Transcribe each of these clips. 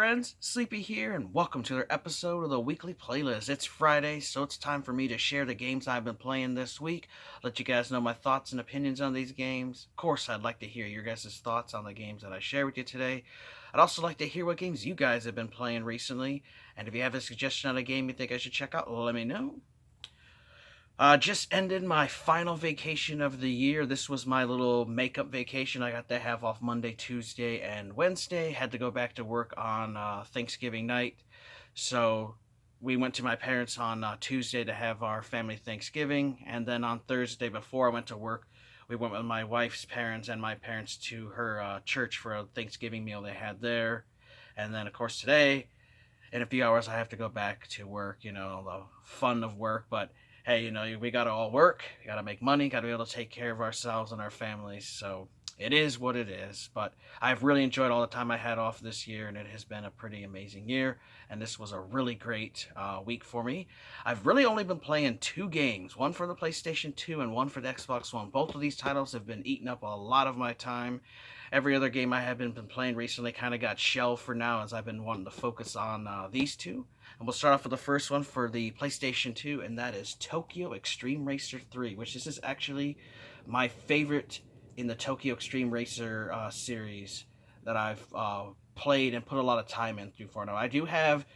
friends, Sleepy here, and welcome to another episode of the weekly playlist. It's Friday, so it's time for me to share the games I've been playing this week, let you guys know my thoughts and opinions on these games. Of course, I'd like to hear your guys' thoughts on the games that I share with you today. I'd also like to hear what games you guys have been playing recently, and if you have a suggestion on a game you think I should check out, let me know. Just ended my final vacation of the year. This was my little makeup vacation. I got to have off Monday, Tuesday, and Wednesday. Had to go back to work on Thanksgiving night. So we went to my parents on Tuesday to have our family Thanksgiving. And then on Thursday, before I went to work, we went with my wife's parents and my parents to her church for a Thanksgiving meal they had there. And then, of course, today, in a few hours, I have to go back to work, the fun of work. But hey, we gotta all work, we gotta make money, gotta be able to take care of ourselves and our families. So it is what it is. But I've really enjoyed all the time I had off this year, and it has been a pretty amazing year. And this was a really great week for me. I've really only been playing two games, one for the PlayStation 2 and one for the Xbox One. Both of these titles have been eating up a lot of my time. Every other game I have been playing recently kind of got shelved for now, as I've been wanting to focus on these two. And we'll start off with the first one for the PlayStation 2, and that is Tokyo Extreme Racer 3, which this is actually my favorite in the Tokyo Extreme Racer series that I've played and put a lot of time in through for now. I do have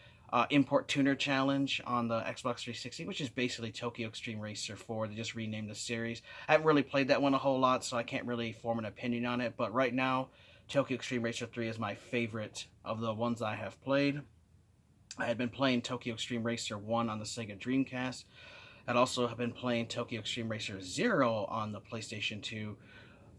Import Tuner Challenge on the Xbox 360, which is basically Tokyo Extreme Racer 4. They just renamed the series. I haven't really played that one a whole lot, so I can't really form an opinion on it. But right now, Tokyo Extreme Racer 3 is my favorite of the ones I have played. I had been playing Tokyo Extreme Racer 1 on the Sega Dreamcast. I'd also have been playing Tokyo Extreme Racer 0 on the PlayStation 2.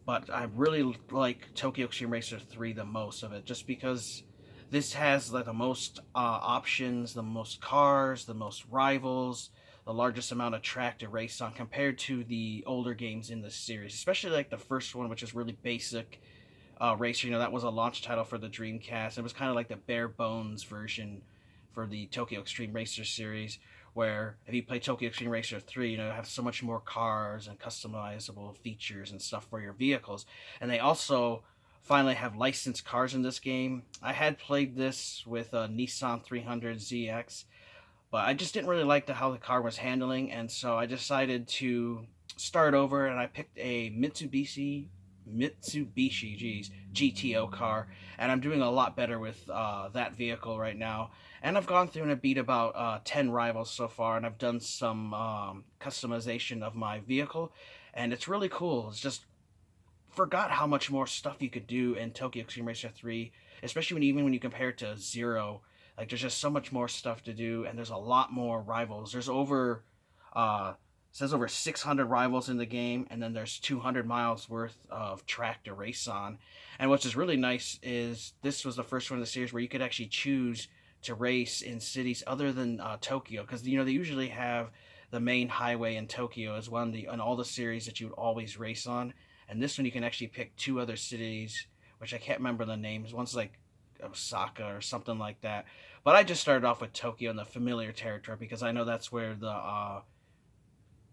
But I really like Tokyo Extreme Racer 3 the most of it, just because this has like the most options, the most cars, the most rivals, the largest amount of track to race on compared to the older games in the series, especially like the first one, which is really basic racer. That was a launch title for the Dreamcast. It was kind of like the bare bones version for the Tokyo Extreme Racer series, where if you play Tokyo Extreme Racer 3, you have so much more cars and customizable features and stuff for your vehicles. And they also finally have licensed cars in this game. I had played this with a Nissan 300ZX, but I just didn't really like how the car was handling, and so I decided to start over, and I picked a Mitsubishi GTO car, and I'm doing a lot better with that vehicle right now. And I've gone through and I beat about 10 rivals so far, and I've done some customization of my vehicle, and it's really cool. It's just forgot how much more stuff you could do in Tokyo Extreme Racer 3, especially even when you compare it to 0. Like, there's just so much more stuff to do, and there's a lot more rivals. There's over says over 600 rivals in the game, and then there's 200 miles worth of track to race on. And what's just really nice is this was the first one in the series where you could actually choose to race in cities other than Tokyo, because they usually have the main highway in Tokyo as one in all the series that you would always race on. And this one you can actually pick two other cities, which I can't remember the names. One's like Osaka or something like that. But I just started off with Tokyo in the familiar territory, because I know that's where the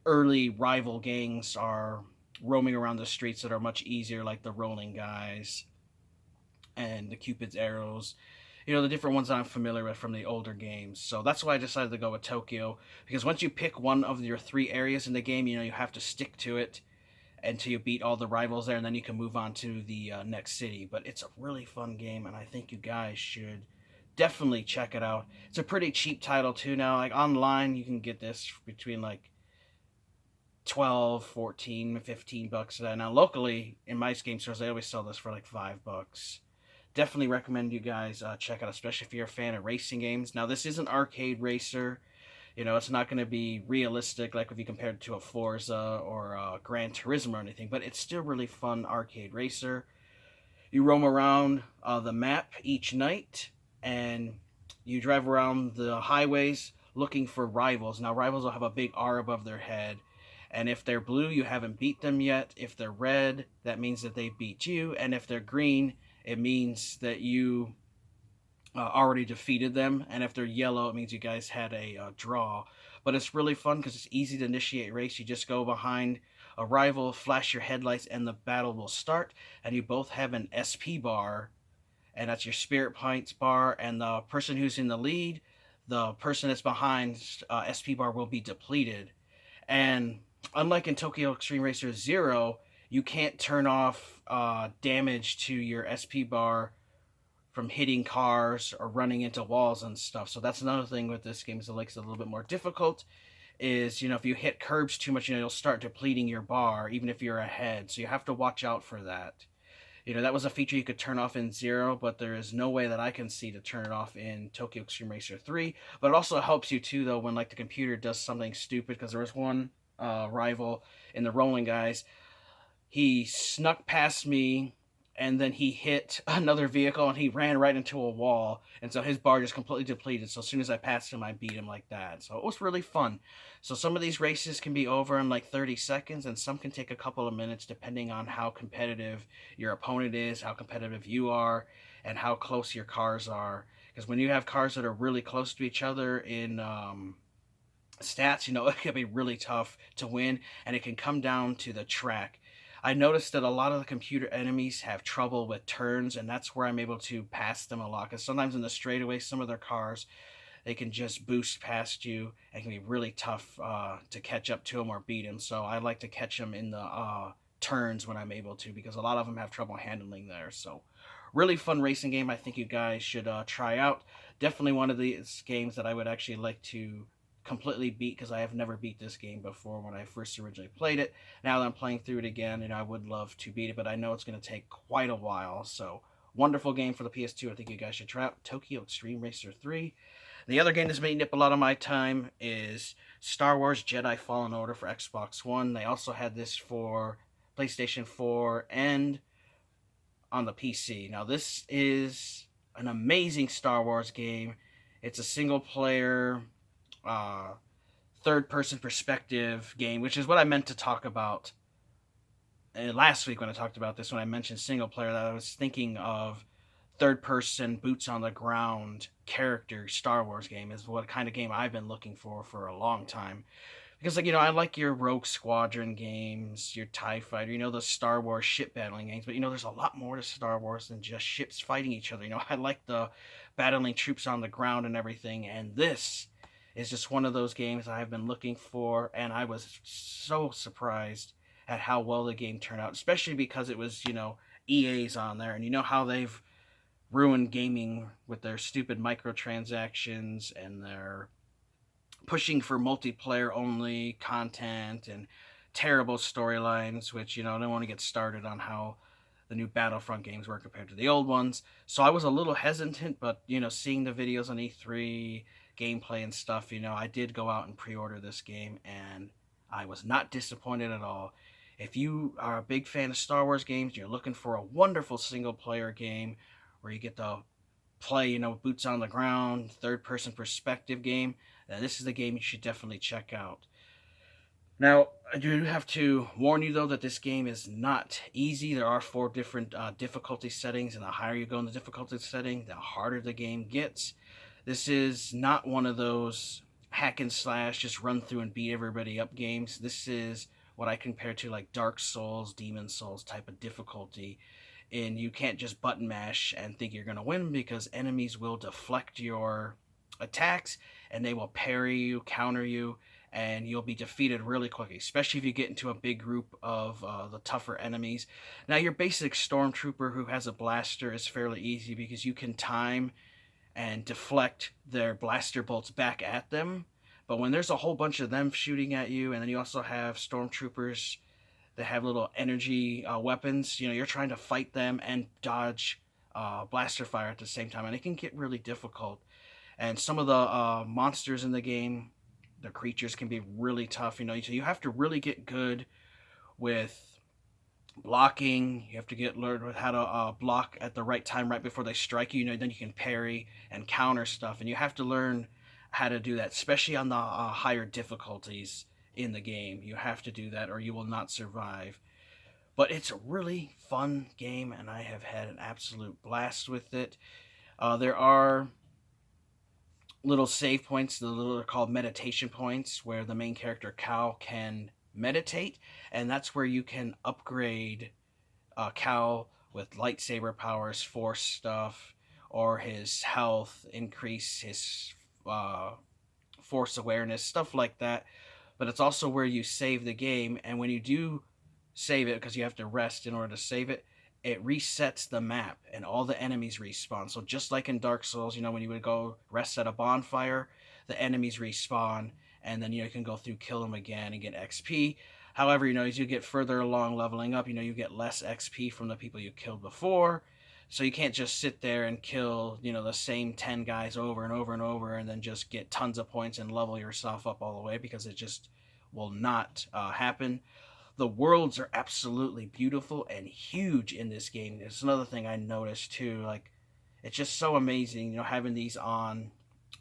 early rival gangs are roaming around the streets that are much easier, like the Rolling Guys and the Cupid's Arrows. The different ones that I'm familiar with from the older games. So that's why I decided to go with Tokyo, because once you pick one of your three areas in the game, you have to stick to it until you beat all the rivals there, and then you can move on to the next city. But it's a really fun game, and I think you guys should definitely check it out. It's a pretty cheap title too now. Like, online you can get this between like 12, 14, 15 bucks. Now locally in my game stores, they always sell this for like $5. Definitely recommend you guys check out, especially if you're a fan of racing games. Now, this is an arcade racer. It's not going to be realistic like if you compare it to a Forza or a Gran Turismo or anything, but it's still really fun arcade racer. You roam around the map each night, and you drive around the highways looking for rivals. Now, rivals will have a big R above their head, and if they're blue, you haven't beat them yet. If they're red, that means that they beat you, and if they're green, it means that you already defeated them, and if they're yellow, it means you guys had a draw. But it's really fun because it's easy to initiate a race. You just go behind a rival, flash your headlights, and the battle will start. And you both have an SP bar, and that's your spirit points bar. And the person who's in the lead, the person that's behind SP bar will be depleted. And unlike in Tokyo Extreme Racer Zero, you can't turn off damage to your SP bar from hitting cars or running into walls and stuff. So that's another thing with this game is it makes it a little bit more difficult. Is if you hit curbs too much, you'll start depleting your bar even if you're ahead. So you have to watch out for that. That was a feature you could turn off in Zero, but there is no way that I can see to turn it off in Tokyo Extreme Racer 3. But it also helps you too, though, when like the computer does something stupid. Because there was one rival in the Rolling Guys. He snuck past me, and then he hit another vehicle, and he ran right into a wall. And so his bar just completely depleted. So as soon as I passed him, I beat him like that. So it was really fun. So some of these races can be over in like 30 seconds, and some can take a couple of minutes depending on how competitive your opponent is, how competitive you are, and how close your cars are. Because when you have cars that are really close to each other in stats, it can be really tough to win, and it can come down to the track. I noticed that a lot of the computer enemies have trouble with turns, and that's where I'm able to pass them a lot. Because sometimes in the straightaway, some of their cars, they can just boost past you, and it can be really tough to catch up to them or beat them. So I like to catch them in the turns when I'm able to, because a lot of them have trouble handling there. So really fun racing game. I think you guys should try out. Definitely one of these games that I would actually like to completely beat, because I have never beat this game before when I first originally played it. Now that I'm playing through it again, I would love to beat it, but I know it's going to take quite a while. So wonderful game for the PS2. I think you guys should try out Tokyo Extreme Racer 3. The other game that's making up a lot of my time is Star Wars Jedi Fallen Order for Xbox One. They also had this for PlayStation 4 and on the PC. Now this is an amazing Star Wars game. It's a single player third-person perspective game, which is what I meant to talk about last week when I talked about this. When I mentioned single player, that I was thinking of third-person, boots-on-the-ground character Star Wars game is what kind of game I've been looking for a long time. Because, I like your Rogue Squadron games, your TIE Fighter, the Star Wars ship battling games. But, there's a lot more to Star Wars than just ships fighting each other. I like the battling troops on the ground and everything. And this is just one of those games I've been looking for. And I was so surprised at how well the game turned out. Especially because it was, EA's on there. And how they've ruined gaming with their stupid microtransactions and their pushing for multiplayer only content and terrible storylines, which I don't want to get started on how the new Battlefront games were compared to the old ones. So I was a little hesitant, but seeing the videos on E3 gameplay and stuff, I did go out and pre-order this game, and I was not disappointed at all. If you are a big fan of Star Wars games, you're looking for a wonderful single player game where you get to play, boots on the ground, third-person perspective game, this is the game you should definitely check out. Now, I do have to warn you, though, that this game is not easy. There are 4 different difficulty settings, and the higher you go in the difficulty setting, the harder the game gets. This is not one of those hack and slash, just run through and beat everybody up games. This is what I compare to like Dark Souls, Demon Souls type of difficulty. And you can't just button mash and think you're going to win, because enemies will deflect your attacks and they will parry you, counter you, and you'll be defeated really quickly, especially if you get into a big group of the tougher enemies. Now, your basic stormtrooper who has a blaster is fairly easy, because you can time and deflect their blaster bolts back at them. But when there's a whole bunch of them shooting at you, and then you also have stormtroopers that have little energy weapons, you're trying to fight them and dodge blaster fire at the same time, and it can get really difficult. And some of the monsters in the game, the creatures, can be really tough, so you have to really get good with blocking. You have to learn how to block at the right time, right before they strike you, then you can parry and counter stuff, and you have to learn how to do that, especially on the higher difficulties in the game. You have to do that or you will not survive. But it's a really fun game, and I have had an absolute blast with it. There are little save points, they're called meditation points, where the main character Cal can meditate, and that's where you can upgrade Cal with lightsaber powers, force stuff, or his health, increase his uh, force awareness, stuff like that. But it's also where you save the game, and when you do save it, because you have to rest in order to save it, it resets the map and all the enemies respawn. So just like in Dark Souls, when you would go rest at a bonfire, the enemies respawn, and then you can go through, kill them again, and get XP. However, as you get further along leveling up, you get less XP from the people you killed before. So you can't just sit there and kill, the same 10 guys over and over and over and then just get tons of points and level yourself up all the way, because it just will not happen. The worlds are absolutely beautiful and huge in this game. It's another thing I noticed too. Like, it's just so amazing, having these on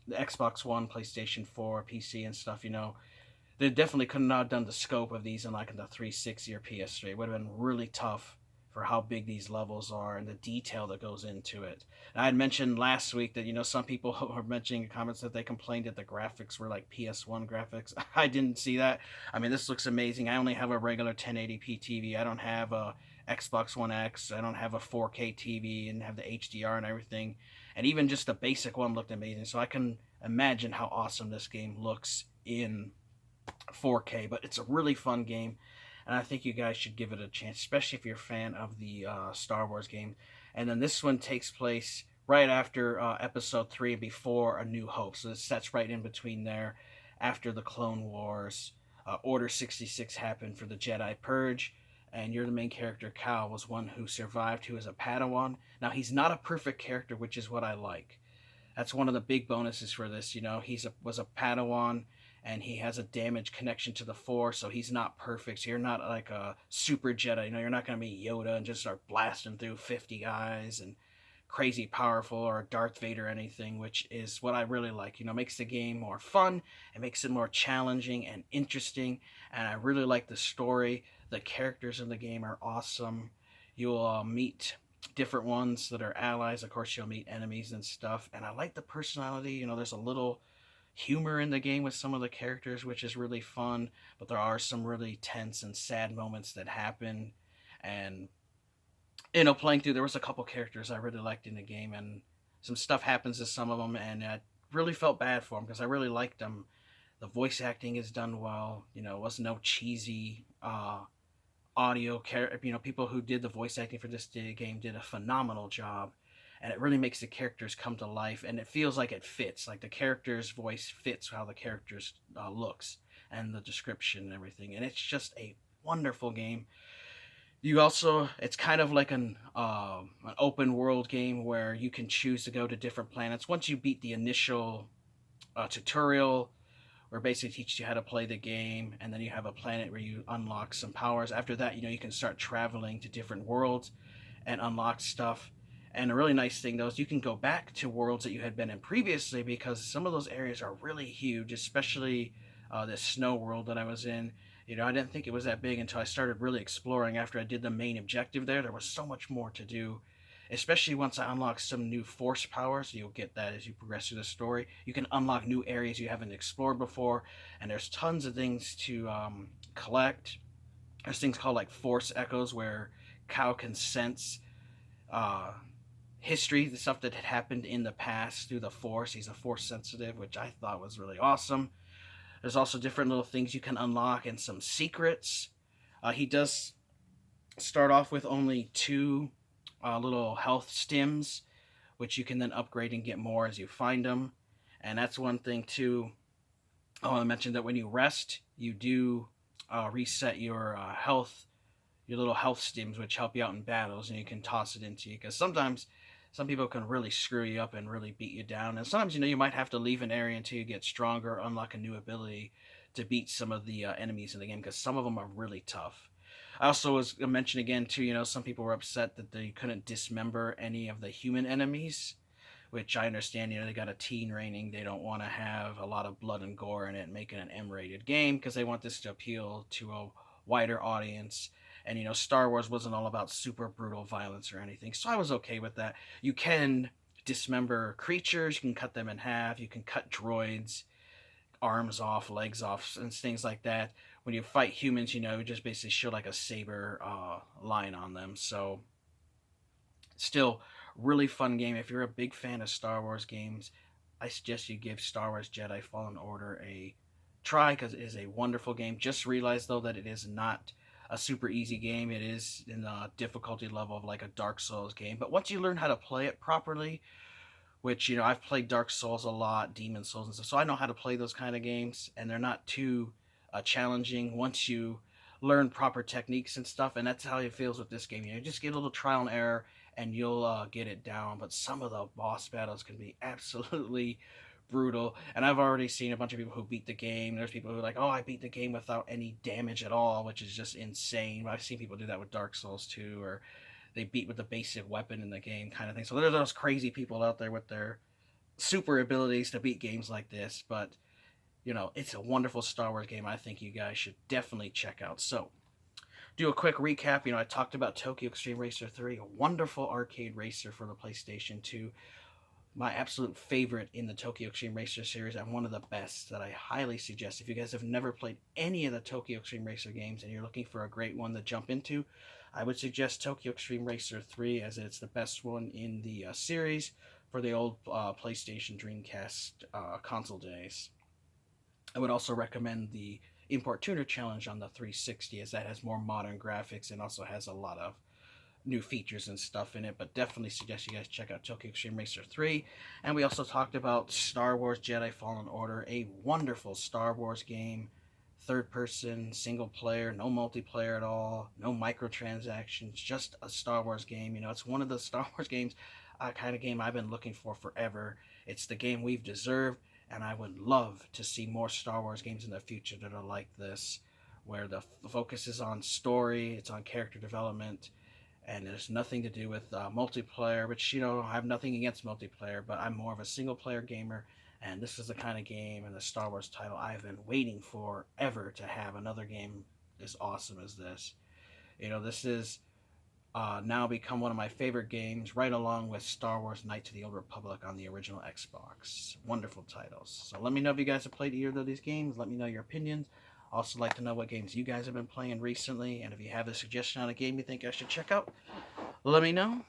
the Xbox One, PlayStation 4, PC, and stuff. They definitely could not have done the scope of these in like the 360 or PS3. It would have been really tough for how big these levels are and the detail that goes into it. And I had mentioned last week that some people were mentioning in comments that they complained that the graphics were like PS1 graphics. I didn't see that. I mean, this looks amazing. I only have a regular 1080p TV. I don't have a Xbox One X. I don't have a 4K TV and have the HDR and everything. And even just the basic one looked amazing. So I can imagine how awesome this game looks in 4K. But it's a really fun game, and I think you guys should give it a chance, especially if you're a fan of the Star Wars game. And then this one takes place right after Episode 3, before A New Hope. So it sets right in between there, after the Clone Wars. Order 66 happened for the Jedi Purge, and you're the main character. Cal was one who survived, who is a Padawan. Now, he's not a perfect character, which is what I like. That's one of the big bonuses for this. Was a Padawan, and he has a damaged connection to the Force, so he's not perfect. So you're not like a super Jedi. You're not going to be Yoda and just start blasting through 50 guys and crazy powerful, or Darth Vader or anything, which is what I really like. Makes the game more fun. It makes it more challenging and interesting, and I really like the story. The characters in the game are awesome. You'll meet different ones that are allies. Of course, you'll meet enemies and stuff, and I like the personality. There's a little humor in the game with some of the characters, which is really fun, but there are some really tense and sad moments that happen. And playing through, there was a couple characters I really liked in the game, and some stuff happens to some of them, and I really felt bad for them because I really liked them. The voice acting is done well. It wasn't no cheesy audio. People who did the voice acting for this game did a phenomenal job, and it really makes the characters come to life, and it feels like it fits. Like the character's voice fits how the character's looks and the description and everything, and it's just a wonderful game. It's kind of like an open world game where you can choose to go to different planets. Once you beat the initial tutorial, where basically teaches you how to play the game, and then you have a planet where you unlock some powers. After that, you can start traveling to different worlds and unlock stuff. And a really nice thing, though, is you can go back to worlds that you had been in previously, because some of those areas are really huge, especially this snow world that I was in. I didn't think it was that big until I started really exploring. After I did the main objective there was so much more to do, especially once I unlock some new force powers. You'll get that as you progress through the story. You can unlock new areas you haven't explored before, and there's tons of things to collect. There's things called like force echoes, where Cal can sense uh, history, the stuff that had happened in the past through the force. He's a force sensitive, which I thought was really awesome. There's also different little things you can unlock and some secrets. He does start off with only two little health stims, which you can then upgrade and get more as you find them. And that's one thing too. I want to mention that when you rest, you do reset your health, your little health stims, which help you out in battles, and you can toss it into you, because sometimes some people can really screw you up and really beat you down. And sometimes, you might have to leave an area until you get stronger, unlock a new ability to beat some of the enemies in the game, because some of them are really tough. I also was going to mention again, too, some people were upset that they couldn't dismember any of the human enemies, which I understand. They got a teen rating. They don't want to have a lot of blood and gore in it, making an M-rated game, because they want this to appeal to a wider audience. And, Star Wars wasn't all about super brutal violence or anything, so I was okay with that. You can dismember creatures, you can cut them in half, you can cut droids, arms off, legs off, and things like that. When you fight humans, you just basically show like a saber line on them. So Still, really fun game. If you're a big fan of Star Wars games, I suggest you give Star Wars Jedi Fallen Order a try because it is a wonderful game. Just realize though that it is not a super easy game. It is in the difficulty level of like a Dark Souls game. But once you learn how to play it properly, which I've played Dark Souls a lot, Demon Souls and stuff, so I know how to play those kind of games, and they're not too challenging once you learn proper techniques and stuff. And that's how it feels with this game. Just get a little trial and error, and you'll get it down. But some of the boss battles can be absolutely brutal, and I've already seen a bunch of people who beat the game. There's people who are like, oh, I beat the game without any damage at all, which is just insane. I've seen people do that with Dark Souls too, or they beat with the basic weapon in the game kind of thing. So there's those crazy people out there with their super abilities to beat games like this. But it's a wonderful Star Wars game. I think you guys should definitely check out. So do a quick recap. I talked about Tokyo Extreme Racer 3, a wonderful arcade racer for the PlayStation 2. My absolute favorite in the Tokyo Extreme Racer series, and one of the best that I highly suggest. If you guys have never played any of the Tokyo Extreme Racer games and you're looking for a great one to jump into, I would suggest Tokyo Extreme Racer 3, as it's the best one in the series for the old PlayStation Dreamcast console days. I would also recommend the Import Tuner Challenge on the 360, as that has more modern graphics and also has a lot of new features and stuff in it. But definitely suggest you guys check out Tokyo Extreme Racer 3. And we also talked about Star Wars Jedi Fallen Order, a wonderful Star Wars game. Third person, single player, no multiplayer at all, no microtransactions, just a Star Wars game. It's one of the Star Wars games, kind of game I've been looking for forever. It's the game we've deserved, and I would love to see more Star Wars games in the future that are like this, where the focus is on story, it's on character development, and there's nothing to do with multiplayer, which, I have nothing against multiplayer, but I'm more of a single player gamer, and this is the kind of game and the Star Wars title I've been waiting for ever to have another game as awesome as this. This is now become one of my favorite games, right along with Star Wars Knights of the Old Republic on the original Xbox. Wonderful titles. So let me know if you guys have played either of these games. Let me know your opinions. Also like to know what games you guys have been playing recently, and if you have a suggestion on a game you think I should check out, let me know.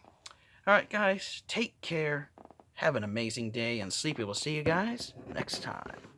Alright guys, take care, have an amazing day, and Sleepy will see you guys next time.